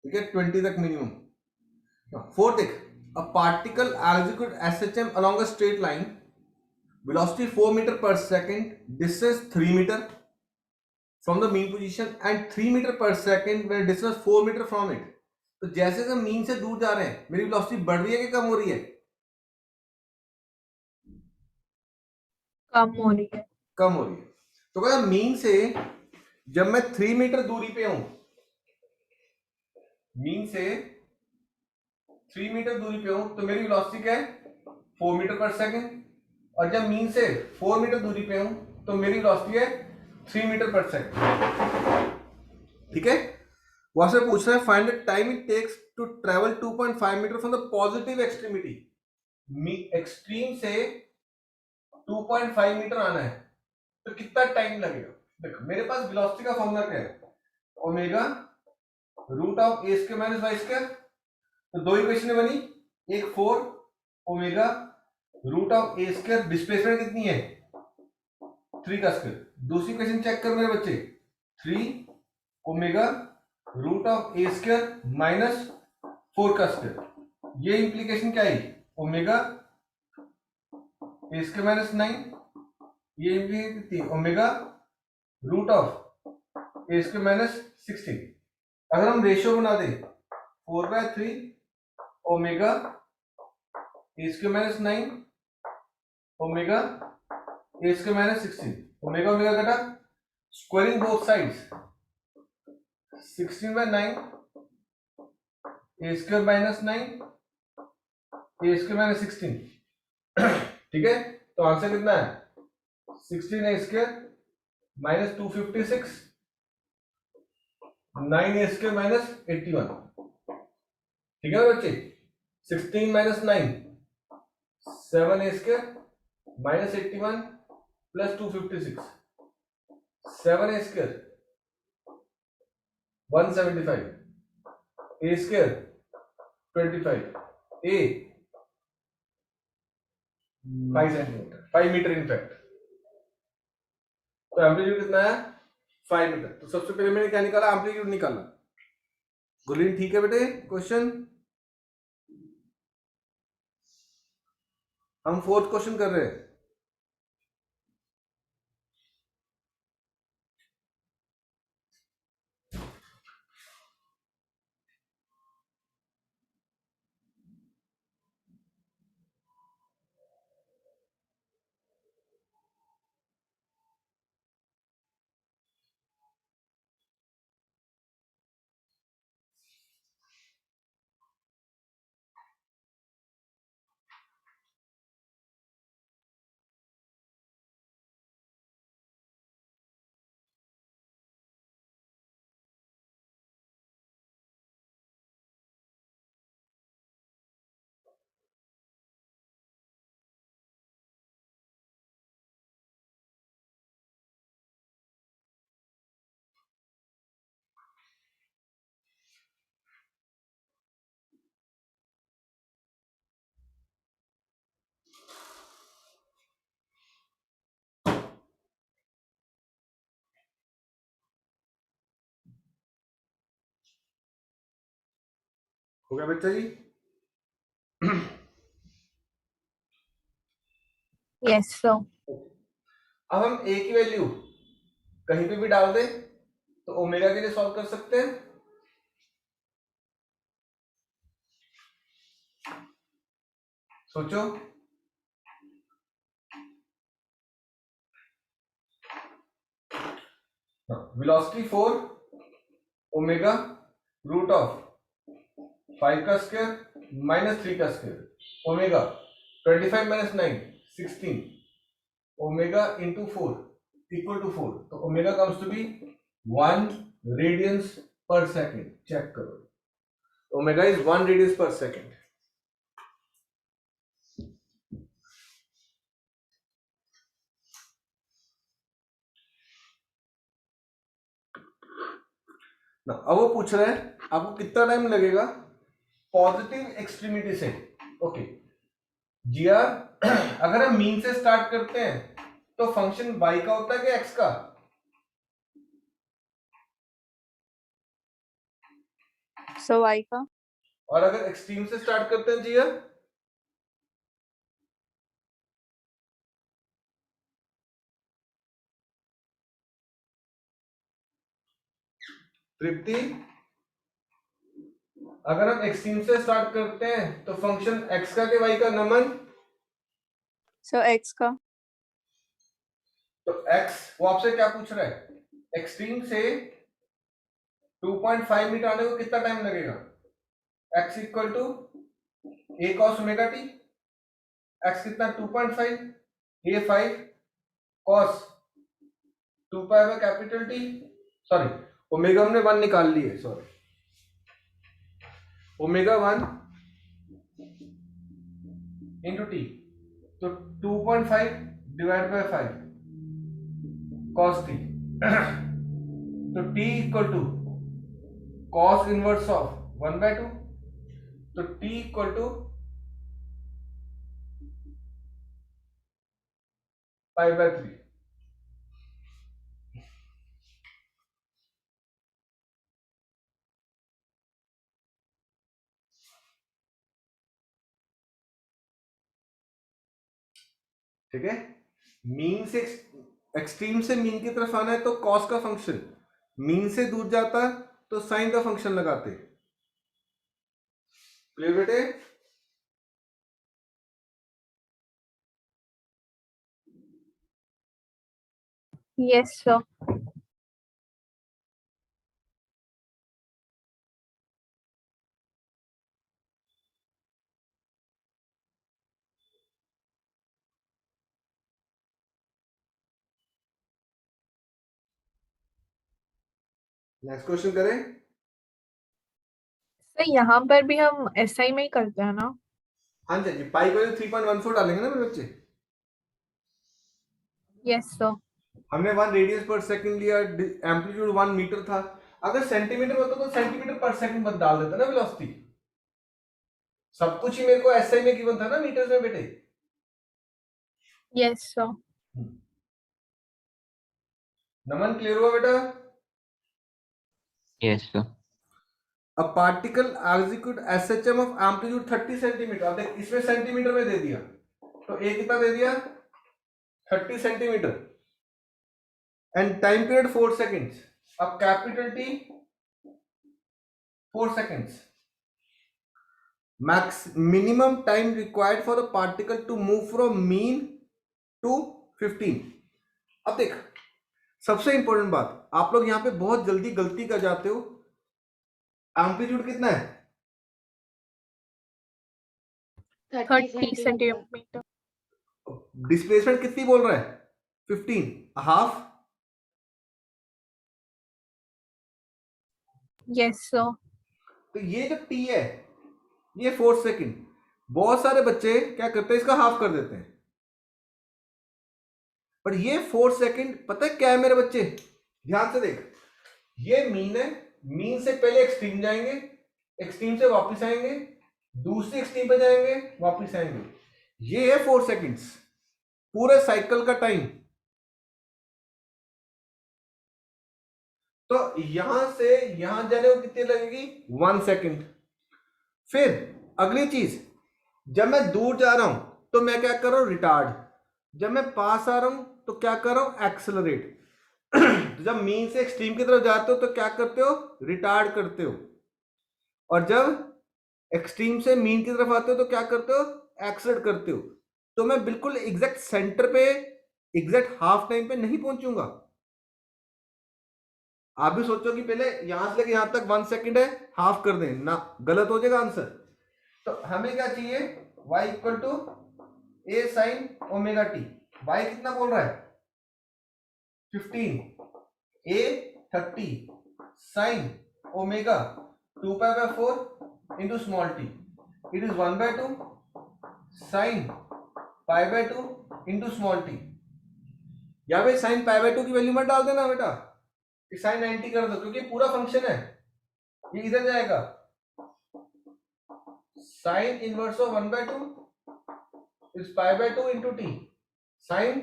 ठीक है, 20 तक मिनिमम। फोर्थ एक, a particle execute SHM along a straight line, velocity 4 meter per second, distance 3 meter from the mean position and 3 meter per second when distance 4 meter from it। तो जैसे हम mean से दूर जा रहे हैं, मेरी वेलोसिटी बढ़ रही है कि कम हो रही है? कम हो रही है। कम हो रही है। तो कहता मीन से जब मैं 3 मीटर दूरी पे हूं, मीन से 3 मीटर दूरी पे हूं, तो मेरी वेलोसिटी क्या है? 4 मीटर पर सेकंड। और जब मीन से 4 मीटर दूरी पे हूं, तो मेरी वेलोसिटी है 3 मीटर पर सेकंड। ठीक है, वहां से पूछ रहा है find the time it takes to travel 2.5 metre from the positive extremity. Extreme से 2.5 मीटर आना है, तो कितना टाइम लगेगा? देखो मेरे पास वेलोसिटी का फॉर्मूला क्या है? Omega root of A square minus Y square. तो दो इक्वेशन बनी, एक 4 omega root of A square, displacement कितनी है? 3 का स्क्वायर। दूसरी इक्वेशन चेक करो मेरे बच्चे, 3 omega root of A square minus 4 का स्क्वायर। ये इंप्लीकेशन क्या है? Omega A square minus 9। ये इंप्लीकेशन कितनी है? Omega root of A square minus 16। अगर हम रेशियो बना दें 4/3 omega A square minus 9 omega A square minus 16, omega omega कटा, squaring both sides, 16/9 A square minus 9 A square minus 16। ठीक है, तो आंसर कितना है? 16 A square minus 256, 9 A square minus 81। ठीक है बच्चे, 16 माइनस 9 7 ए स्क्वायर माइनस 81 प्लस 256, 7 ए स्क्वायर 175, ए square 25, ए 5 centimetre, 5 metre in fact. तो एम्पलीट्यूड कितना है? 5 मीटर। तो सबसे पहले मैंने क्या निकाला? एम्पलीट्यूड निकाला। गुरलीन ठीक है बेटे? क्वेश्चन हम फोर्थ क्वेश्चन कर रहे हैं। हो गया बच्चा जी? Yes sir. अब हम ए की वैल्यू कहीं पे भी डाल दें तो ओमेगा के लिए सॉल्व कर सकते हैं। सोचो, वेलोसिटी 4 ओमेगा रूट ऑफ 5 का स्क्वायर माइनस 3 का square, omega 25 minus 9 16, omega into 4 equal to 4। तो omega comes to be 1 radians per second. Check करो, omega is 1 radians per second. अब वो पूछ रहे हैं आपको कितना टाइम लगेगा पॉजिटिव एक्सट्रीमिटी से। ओके जीआर, अगर हम मीन से स्टार्ट करते हैं तो फंक्शन y का होता है कि x का? सो y का, और अगर एक्सट्रीम से स्टार्ट करते हैं जिया, तृप्ति, अगर हम एक्सट्रीम से स्टार्ट करते हैं तो फंक्शन x का के y का, नमन? सो x का, तो x वो आपसे क्या पूछ रहा है, एक्सट्रीम से 2.5 मीटर आने को कितना टाइम लगेगा? x equal to a cos omega t, x कितना 2.5, a 5 cos 2 pi by capital T, sorry omega हमने 1 निकाल ली है, सॉरी ओमेगा 1 इंटू टी, तो 2.5 डिवाइड बाय 5 cos t, तो t equal to cos inverse of 1/2, तो t equal to π/3। ठीक है, mean से एक्सट्रीम से मीन की तरफ आना है तो कॉस का फंक्शन, मीन से दूर जाता है तो साइन का फंक्शन लगाते। क्लियर बेटे? Yes sir. नेक्स्ट क्वेश्चन करें। सर यहाँ पर भी हम SI में ही करते हैं ना? हाँ जी, पाई को 3.14 डालेंगे ना मेरे बच्चे। Yes sir. हमने 1 रेडियस पर सेकंड लिया, एम्पलीट्यूड 1 मीटर था, अगर सेंटीमीटर होता तो सेंटीमीटर पर सेकंड बस डाल देता ना वेलोसिटी। सब कुछ ही मेरे को एसआई में गिवन था ना मीटर्स में बेटे। Yes sir. नमन क्लियर हुआ बेटा? Yes sir. A particle execute SHM of amplitude 30 centimetre. अब देख इसमें सेंटीमीटर में दे दिया, तो ए कितना दे दिया 30 centimetre, and time period 4 seconds. अब capital T 4 seconds, max minimum time required for the particle to move from mean to 15। अब देख सबसे इंपॉर्टेंट बात, आप लोग यहां पे बहुत जल्दी गलती कर जाते हो। एम्पलीट्यूड कितना है 30 सेंटीमीटर। डिस्प्लेसमेंट कितनी बोल रहा है 15, हाफ। Yes sir. तो ये जो टी है ये 4 सेकंड, बहुत सारे बच्चे क्या करते हैं इसका हाफ कर देते हैं, पर ये 4 सेकंड पता है क्या है मेरे बच्चे, ध्यान से देख, ये मीन है, मीन से पहले एक्सट्रीम जाएंगे, एक्सट्रीम से वापस आएंगे, दूसरी एक्सट्रीम पे जाएंगे, वापस आएंगे, ये है 4 सेकंड्स पूरे साइकिल का टाइम। तो यहां से यहां जाने को कितनी लगेगी 1 सेकंड। फिर अगली चीज, जब मैं दूर जा रहा हूं तो मैं क्या कर रहा हूं रिटार्ड, जब मैं पास आ रहा हूं तो क्या कर रहा हूं एक्सेलरेट। तो जब मीन से एक्सट्रीम की तरफ जाते हो तो क्या करते हो रिटार्ड करते हो, और जब एक्सट्रीम से मीन की तरफ आते हो तो क्या करते हो एक्सेलरेट करते हो। तो मैं बिल्कुल एग्जैक्ट सेंटर पे एग्जैक्ट हाफ टाइम पे नहीं पहुंचूंगा। आप भी सोचो कि पहले यहां से लेके यहां तक 1 सेकंड है, हाफ कर दें ना, गलत हो जाएगा आंसर। तो हमें क्या चाहिए y equal to a sine omega T. y कितना बोल रहा है 15, a 30 sine omega 2 pi by 4 into small T, it is 1/2 sine pi by 2 into small T. यहाँ पे साइन पाई बाय 2 की वैल्यू मत डाल देना बेटा, साइन 90 कर दो क्योंकि पूरा फंक्शन है, ये इधर जाएगा, sine inverse of 1/2 is pi by 2 into T, sine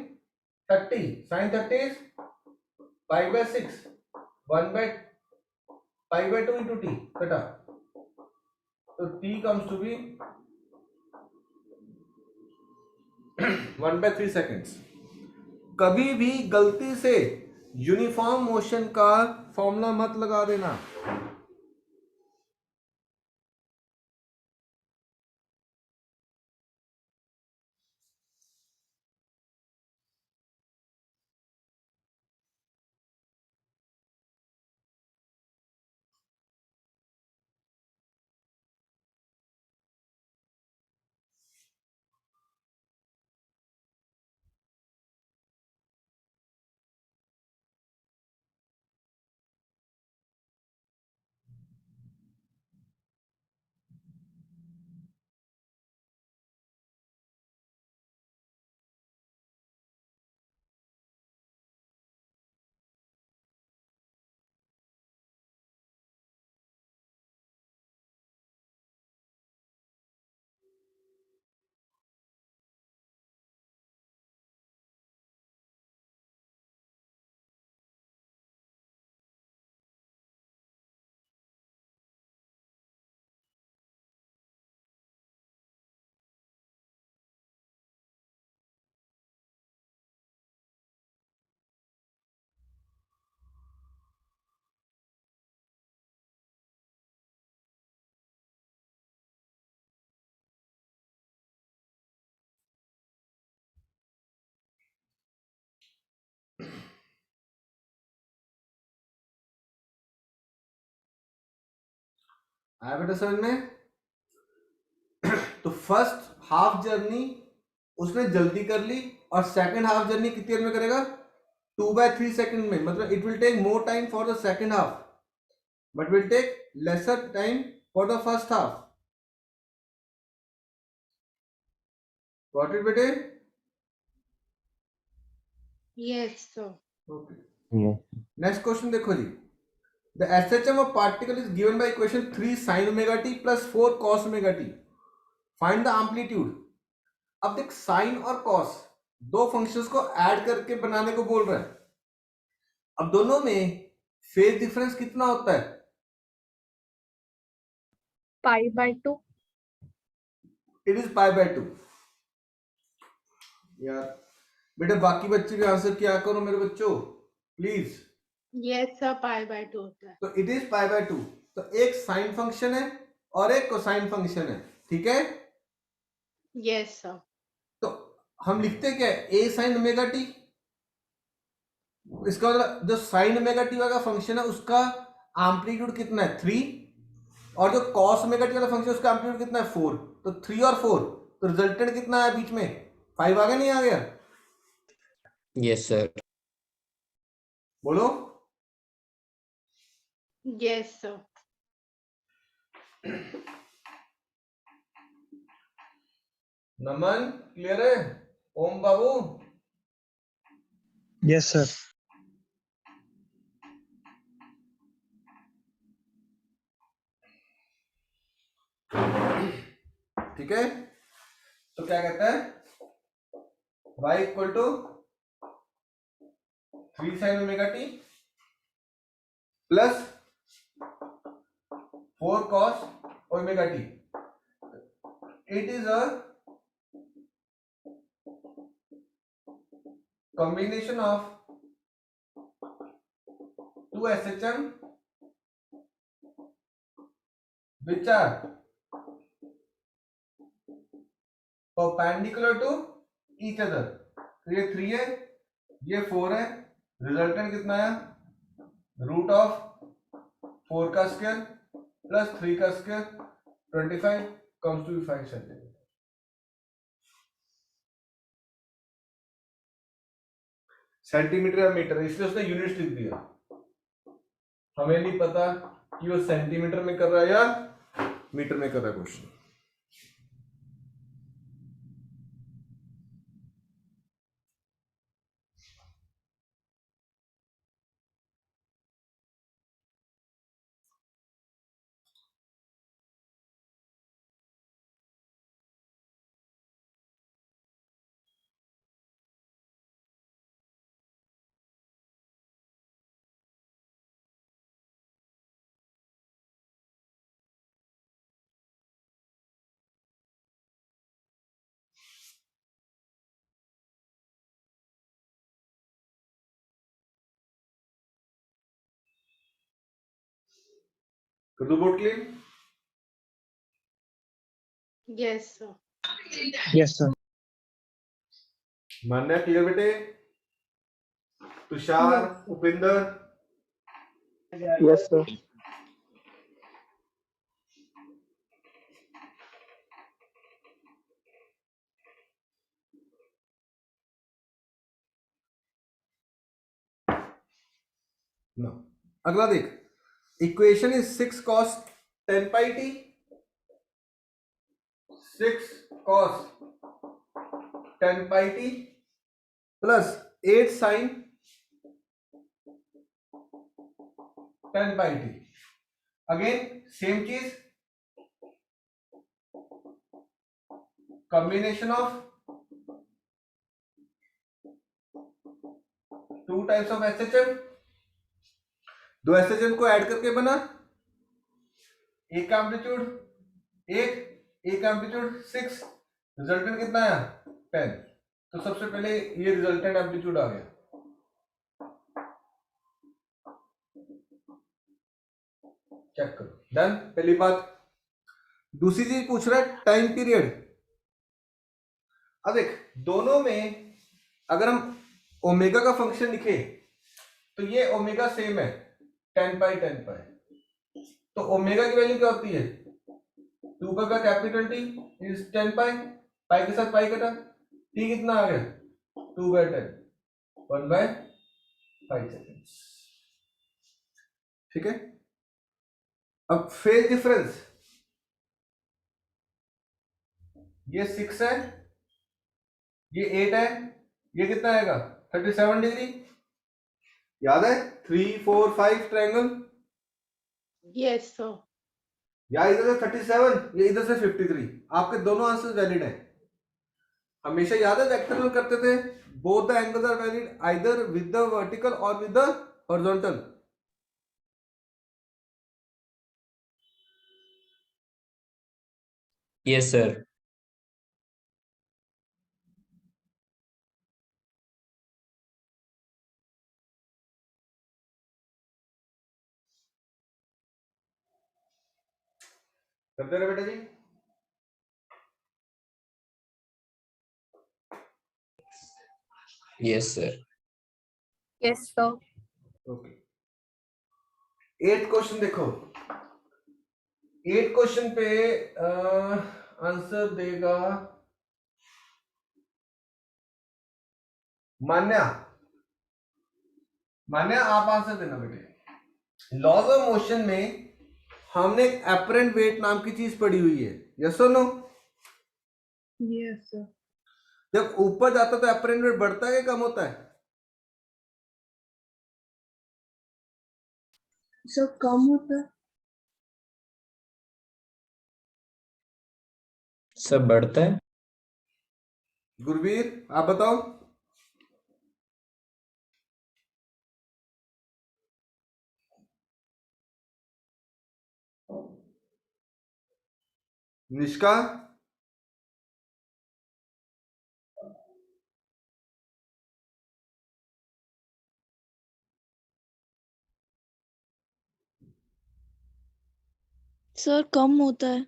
30, sine 30 is pi by 6, 1 by pi by 2 into T बेटा। तो t comes to be 1/3 seconds. कभी भी गलती से यूनिफॉर्म मोशन का फॉर्मूला मत लगा देना. आया बेटा समझ में? तो फर्स्ट हाफ जर्नी उसने जल्दी कर ली और सेकंड हाफ जर्नी कितनी देर में करेगा? 2/3 सेकंड में. मतलब it will take more time for the second half but will take lesser time for the first half. Got it बेटे? Yes, sir. Okay. Yes. Next question देखो जी. The SHM of particle is given by equation 3 sin omega t plus 4 cos omega t. Find the amplitude. अब देख sign और cos दो functions को add करके बनाने को बोल रहा है. अब दोनों में फेज डिफरेंस कितना होता है? π/2. It is π/2. यार बेटा बाकी बच्चे भी आंसर किया करो मेरे बच्चों प्लीज. Yes, sir. π/2 होता है. तो इट इज π/2. तो एक साइन फंक्शन है और एक कोसाइन फंक्शन है. ठीक है. Yes, sir. तो हम लिखते क्या है? a sin omega T. इसका मतलब जो साइन ओमेगा टी वाला फंक्शन है उसका एम्पलीट्यूड कितना है? 3. और जो कॉस ओमेगा टी वाला फंक्शन उसका एम्पलीट्यूड कितना है? 4. तो 3 और 4 तो रिजल्टेंट कितना है बीच में? 5 आ गया नहीं आ गया? Yes, sir. बोलो. Yes, sir. नमन क्लियर है? ओम बाबू Yes, sir. ठीक है. तो क्या कहता है? y equal to 3 sin omega T plus 4 cos omega T. It is a combination of two SHM which are perpendicular to each other. तो ये 3 है, ये 4 है. रिजल्टेंट कितना है? रूट ऑफ 4 का स्क्वायर प्लस 3 का square 25 comes to 5 centimetre. Centimetre या मीटर इसलिए उसने यूनिट्स लिख दिया. हमें नहीं पता कि वो सेंटीमीटर में कर रहा है या मीटर में कर रहा है क्वेश्चन. कर दो board clear? Yes, sir. Yes, sir. Manya clear बेटे? Tushar, Upinder, Yes, sir. No. अगला देख, equation is 6 cos 10 pi t, 6 cos 10 pi t plus 8 sin 10 pi t। Again same चीज, combination of two types of SHM, दो SHM को add करके बना एक amplitude, एक एम्पलीट्यूड 6, रिजल्टेंट कितना आया 10। तो सबसे पहले ये रिजल्टेंट एम्पलीट्यूड आ गया, चेक करो, डन। पहली बात। दूसरी चीज पूछ रहा है टाइम पीरियड। अब देख, दोनों में अगर हम ओमेगा का फंक्शन लिखे तो ये ओमेगा सेम है 10 पाई 10 पाई। तो ओमेगा की वैल्यू क्या होती है 2 पाई का कैपिटल टी इज 10 पाई, पाई के साथ पाई कटा, टी कितना आ गया 2/10, 1/5 सेकेंड। ठीक है। अब फेज डिफरेंस, ये 6 है, ये 8 है, ये कितना आएगा 37 डिग्री। याद है 3 4 5 ट्रायंगल, Yes, sir. या इधर से 37, ये इधर से 53। आपके दोनों आंसर वैलिड है। हमेशा याद है वेक्टर में करते थे, both the angles are valid either with the vertical और with the horizontal. Yes, sir. करते रहे बेटा जी। Yes, sir. Yes, sir. Okay, 8 question देखो। 8 क्वेश्चन पे आंसर देगा मान्या। मान्या आप आंसर देना बेटे। लॉज ऑफ मोशन में हमने एक एपरेंट वेट नाम की चीज पढ़ी हुई है, यस और नो? Yes, sir. जब ऊपर जाता है तो एपरेंट वेट बढ़ता है कि कम होता है? सर कम होता है। सब बढ़ता है। गुरवीर आप बताओ। निष्का, सर कम होता है।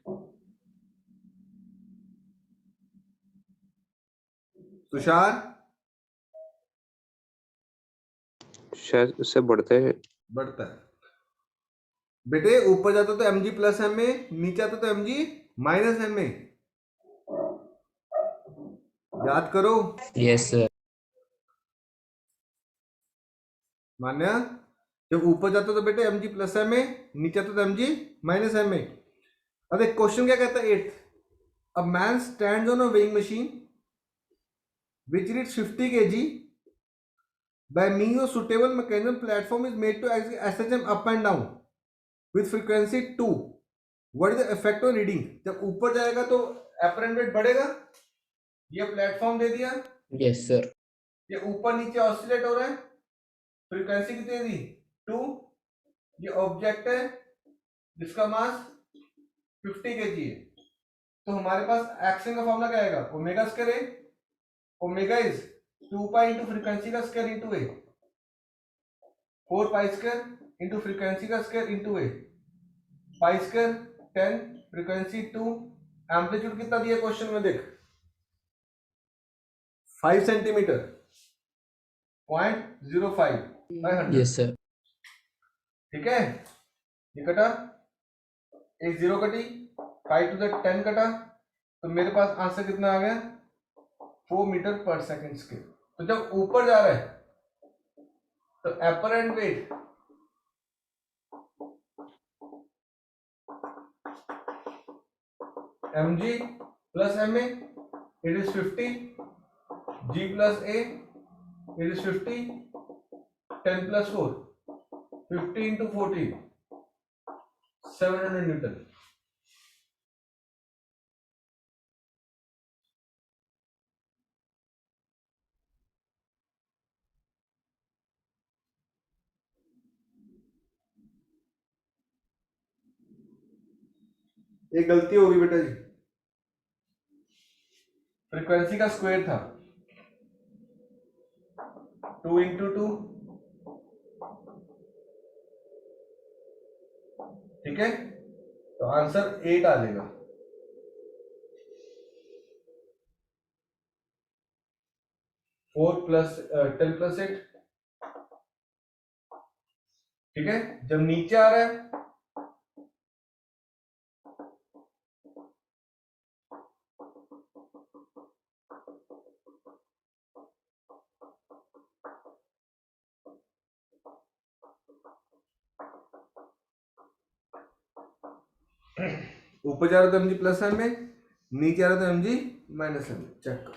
तुषार, शायद उससे बढ़ते हैं। बढ़ता है बेटे। ऊपर जाता तो mg प्लस एम में, नीचे आता तो mg माइनस एम में। याद करो। Yes, sir. मान्या, जब ऊपर जाता तो बेटे mg प्लस एम में, नीचे आता तो mg माइनस एम में। अब एक क्वेश्चन क्या कहता है 8th, a man stands on a weighing machine which reads 50 kg by means of suitable mechanism platform is made to SHM up and down with frequency 2. What is the effect on reading? जब ऊपर जाएगा तो apparent weight बढ़ेगा, ये platform दे दिया, Yes, sir. ये ऊपर नीचे ऑसिलेट हो रहा है, फ्रीक्वेंसी कितनी दी 2, ये ऑब्जेक्ट है जिसका मास 50 kg है। तो हमारे पास एक्शन का फॉर्मूला क्या आएगा omega square A, omega is 2 pi into frequency का स्क्वायर इंटू ए, 4 पाई स्क्वायर इंटू फ्रीक्वेंसी का स्क्वायर इंटू ए। पाई स्क्वायर 10, फ्रीक्वेंसी 2, एम्पलीट्यूड कितना दिया क्वेश्चन में देख 5 सेंटीमीटर 0.05 by 100। Yes, sir. ठीक है, ये कटा, एक 0 कटी, 5 to the 10 कटा, तो मेरे पास आंसर कितना आ गया 4 मीटर पर सेकेंड स्क्वायर। तो जब ऊपर जा रहा है तो apparent wait mg plus ma, it is 50, g plus a, it is 50, 10 plus 4, 50 into 14, 700 Newton। एक गलती होगी बेटा जी, फ्रीक्वेंसी का स्क्वायर था 2 into 2, ठीक है, तो आंसर 8 आ जाएगा। फोर प्लस 10 प्लस 8, ठीक है। जब नीचे आ रहा है ऊपर जा रहा था mg प्लस एम में, नीचे आ रहा था mg माइनस एम में। चेक करो,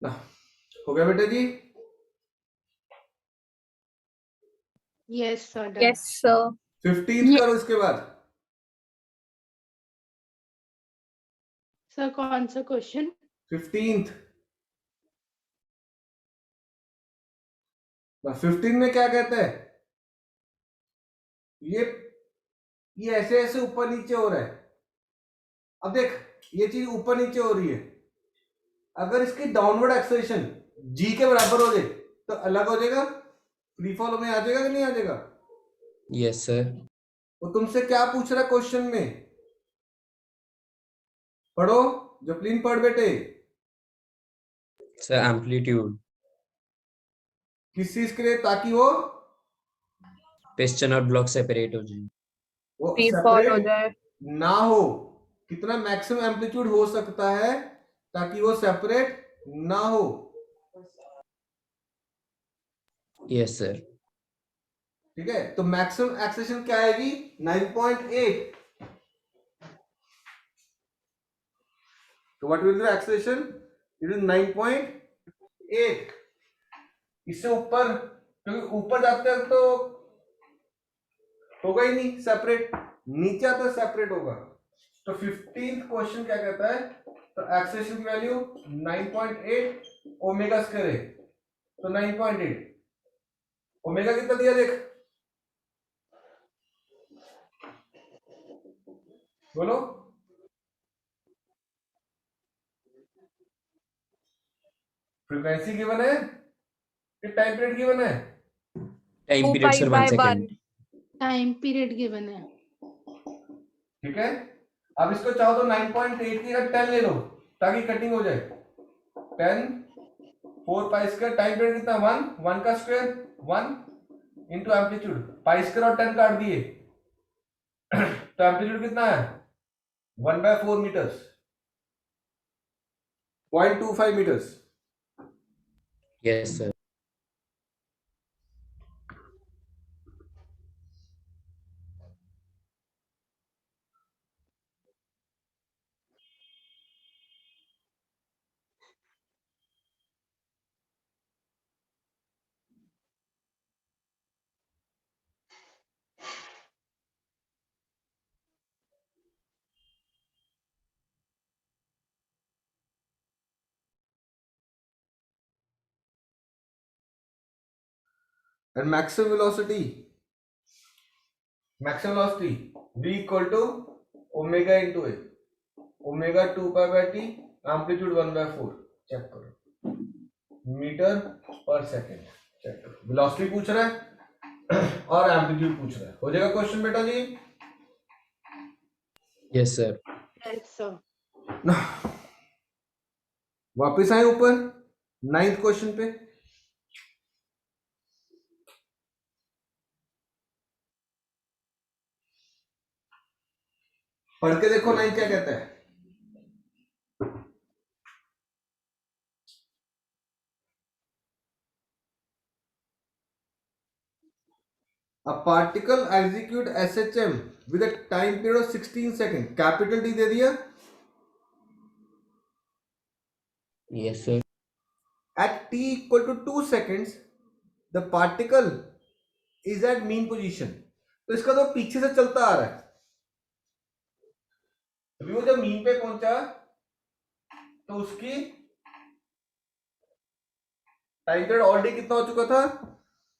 ना हो गया बेटा जी। Yes, sir. Done. Yes, sir. 15th करो इसके बाद। Sir, कौन सा क्वेश्चन? 15th 15 में क्या कहता है, ये ऐसे ऐसे ऊपर नीचे हो रहा है। अब देख ये चीज ऊपर नीचे हो रही है, अगर इसकी डाउनवर्ड एक्सेलरेशन g के बराबर हो जाए तो अलग हो जाएगा, फ्री फॉल में आ जाएगा कि नहीं आ जाएगा? Yes, sir. वो तुमसे क्या पूछ रहा है क्वेश्चन में, पढ़ो जपलीन, पढ़ बेटे। Sir, amplitude. किस चीज के लिए, ताकि वो Piston और block separate हो जाए। वो Free fall हो सेपरेट जाए। ना हो, कितना मैक्सिमम एम्पलीट्यूड हो सकता है ताकि वो सेपरेट ना हो। Yes, sir. ठीक है, तो मैक्सिमम एक्सेलेरेशन क्या आएगी 9.8। तो what will the acceleration, it is 9.8। इससे ऊपर, क्योंकि ऊपर जाते हैं तो होगा ही नहीं सेपरेट, नीचे आता है सेपरेट होगा। तो 15th क्वेश्चन क्या कहता है, तो एक्सेलेरेशन की वैल्यू 9.8 ओमेगा स्क्वायर है, तो 9.8 ओमेगा कितना दिया देख, बोलो। फ्रीक्वेंसी गिवन है कि टाइम पीरियड गिवन है? Time 2 period, pi sir, by 1 second. Time period given है। ठीक है, अब इसको चाहो तो 9.8 की जगह 10 ले लो ताकि कटिंग हो जाए। 10 4 पाई स्क्वायर, टाइम पीरियड कितना 1 का square 1, into amplitude, pi square और 10 काट दिए तो एम्पलीट्यूड कितना है 1/4 metres, 0.25 metres. Yes, sir. And maximum velocity v equal to omega into a, omega 2 pi by t, amplitude 1/4, check करो मीटर पर सेकेंड, चेक करो। वेलोसिटी पूछ रहा है और एम्पलीट्यूड पूछ रहा है, हो जाएगा क्वेश्चन बेटा जी। Yes, sir. Yes, sir. वापस आए ऊपर 9th क्वेश्चन पे। पढ़ के देखो 9 क्या कहता है। A particle execute SHM with a time period of 16 second, capital T दे दिया। Yes, sir. At t equal to 2 seconds the particle is at mean position। तो इसका तो पीछे से चलता आ रहा है, अभी वो जब मीन पे पहुंचा तो उसकी टाइम पीरियड ऑलरेडी कितना हो चुका था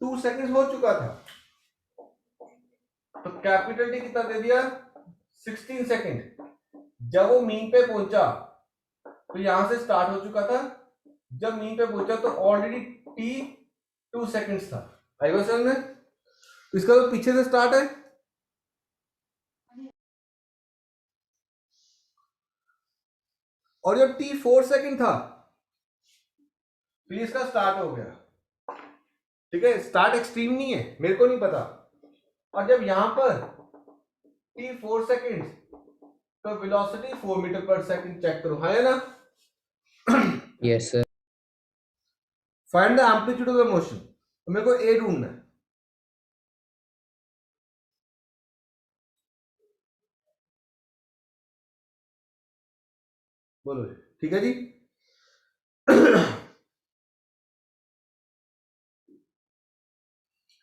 2 सेकंड्स हो चुका था। तो कैपिटल टी कितना दे दिया 16 सेकंड। जब वो मीन पे पहुंचा तो यहां से स्टार्ट हो चुका था, जब मीन पे पहुंचा तो ऑलरेडी टी 2 सेकंड्स था। आई बात समझ में? तो इसका तो पीछे से स्टार्ट है, और जब टी 4 सेकंड था तो इसका स्टार्ट हो गया। ठीक है, स्टार्ट एक्सट्रीम नहीं है, मेरे को नहीं पता। और जब यहां पर t 4 सेकंड तो वेलोसिटी 4 मीटर पर सेकंड, चेक करो, है ना? Yes, sir. Find the amplitude of the motion, तो मेरे को ए ढूंढना है। बोलो जी, ठीक है जी।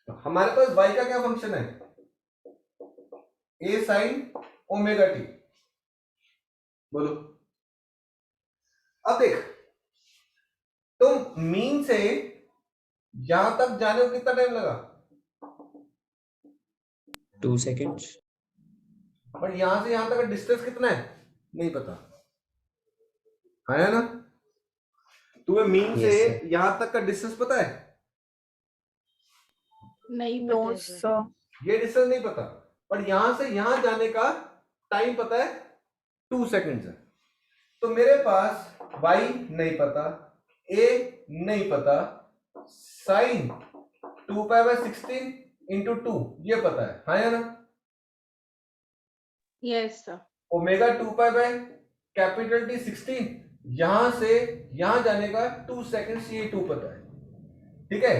तो हमारे पास y का क्या फंक्शन है, a साइन ओमेगा टी। बोलो, अब देख, तुम मीन से यहां तक जाने को कितना टाइम लगा, 2 seconds. बट यहां से यहां तक का डिस्टेंस कितना है नहीं पता, है ना? तुम्हें मीन Yes, से sir. यहां तक का डिस्टेंस पता है? नहीं No, पता है, sir. sir. ये डिस्टेंस नहीं पता, पर यहां से यहां जाने का टाइम पता है 2 सेकंड्स है। तो मेरे पास y नहीं पता, a नहीं पता, साइन 2 पाई बाय 16 इंटू 2 ये पता है, हाँ या ना? Yes, sir. Omega 2 pi by capital T 16, यहां से यहां जाने का 2 सेकंड्स, ये 2 पता है। ठीक है,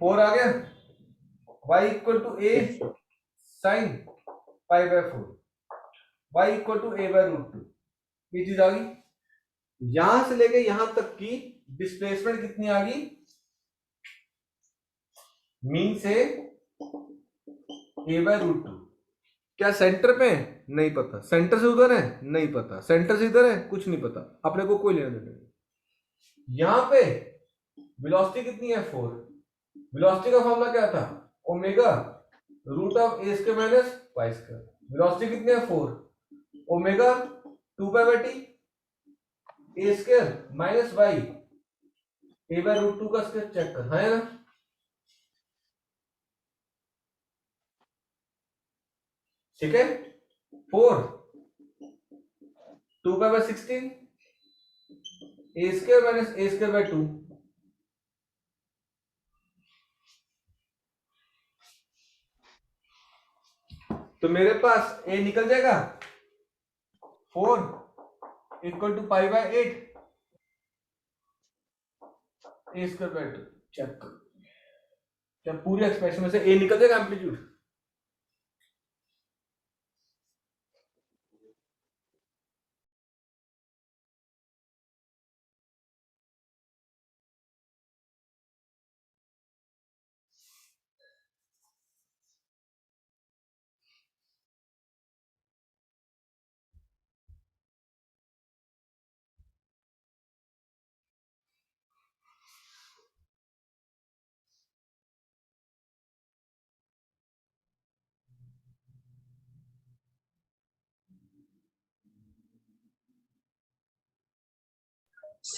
4 आ गया, y equal to a sine pi by 4, y equal to a by root 2, ये चीज आ गई। यहां से लेके यहां तक की डिस्प्लेसमेंट कितनी आ गई, मीन से a बाय रूट 2। क्या सेंटर पे है? नहीं पता। सेंटर से उधर है? नहीं पता। सेंटर से इधर है? कुछ नहीं पता, अपने को कोई लेना देना नहीं। यहां पे वेलोसिटी कितनी है 4, वेलोसिटी का फॉर्मूला क्या था, omega root of A square minus Y square. Velocity कितनी है 4, omega 2 pi by T A square minus Y A by root 2 का स्क्वायर, चेक कर, है ना? ठीक है, 4 2 pi by 16 A square minus A square by 2, तो मेरे पास a निकल जाएगा 4 equal to pi by 8 a square by 2। Check करो क्या पूरे एक्सप्रेशन में से a निकल जाएगा एम्पलीट्यूड।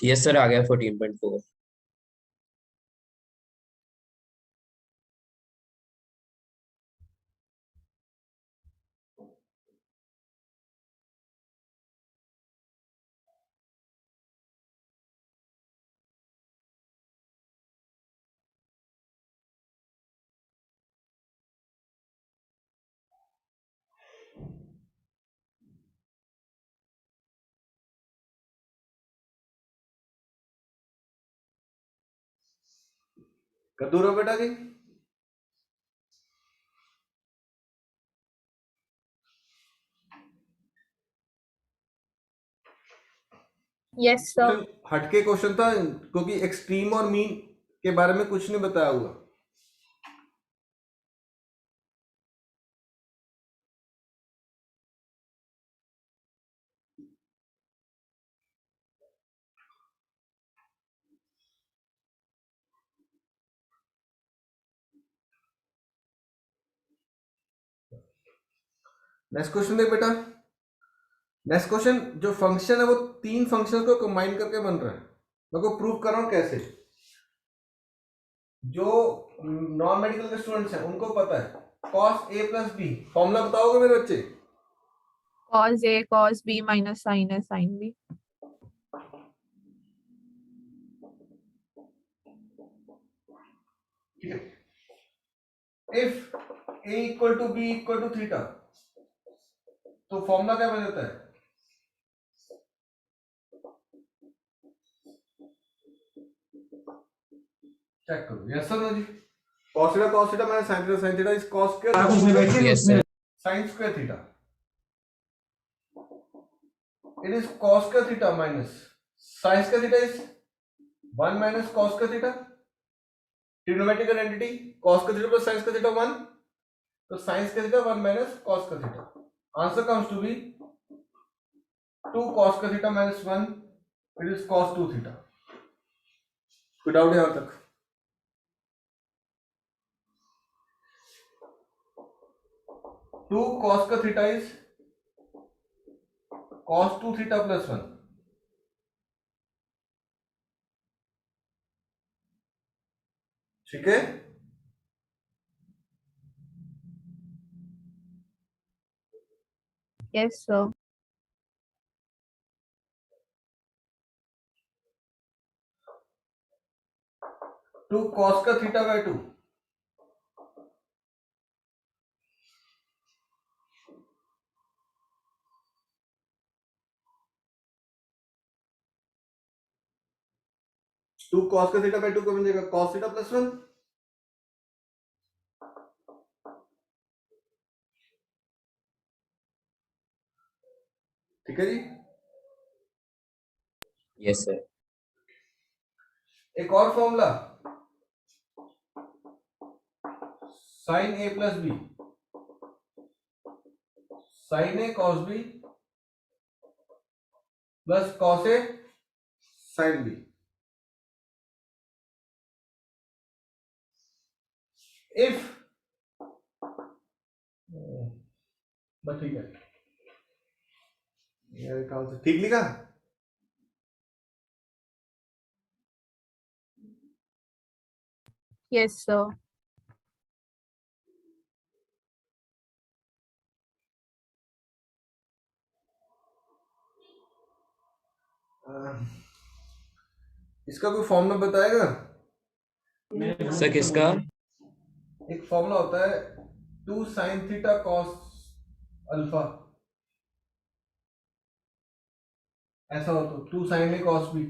यस सर, आ गया 14.4। कर दूर हो बेटा जी। Yes, sir. हटके क्वेश्चन था क्योंकि एक्सट्रीम और मीन के बारे में कुछ नहीं बताया हुआ। नेक्स्ट क्वेश्चन देख बेटा। नेक्स्ट क्वेश्चन जो फंक्शन है वो 3 फंक्शन को कंबाइन करके बन रहा है। मैं को प्रूव कर रहा हूं कैसे। जो नॉन मेडिकल के स्टूडेंट्स हैं उनको पता है cos a plus B formula बताओगे मेरे बच्चे। Cos A, cos B minus sin A, sin B. ठीक है। If a equal to B equal to theta तो फॉर्मूला क्या बन जाता है। चेक करो यस सर नो जी। cos theta minus sin theta is cos square yes sir. sin square theta. It is cos square theta minus sin square theta is 1 minus cos square theta. Trigonometric identity cos square theta plus sin square theta 1, तो sin square theta 1 minus cos square theta. Answer comes to be 2 cos square theta minus 1, it is cos 2 theta. कोई doubt है यहां तक। Two cos का theta is cos 2 theta plus 1। ठीक है। Yes, sir. Two cos का theta by 2 2 cos का theta by 2 को बन जाएगा cos थीटा प्लस 1। ठीक है जी। Yes sir. एक और formula sin a plus B sin a cos b plus cos a sin b। If बस ठीक है ये काम से ठीक लिखा। Yes, sir. इसका कोई फॉर्मूला बताएगा। सर किसका? एक फॉर्मूला होता है 2 sin थीटा cos अल्फा, ऐसा हो तो 2 sin A cos B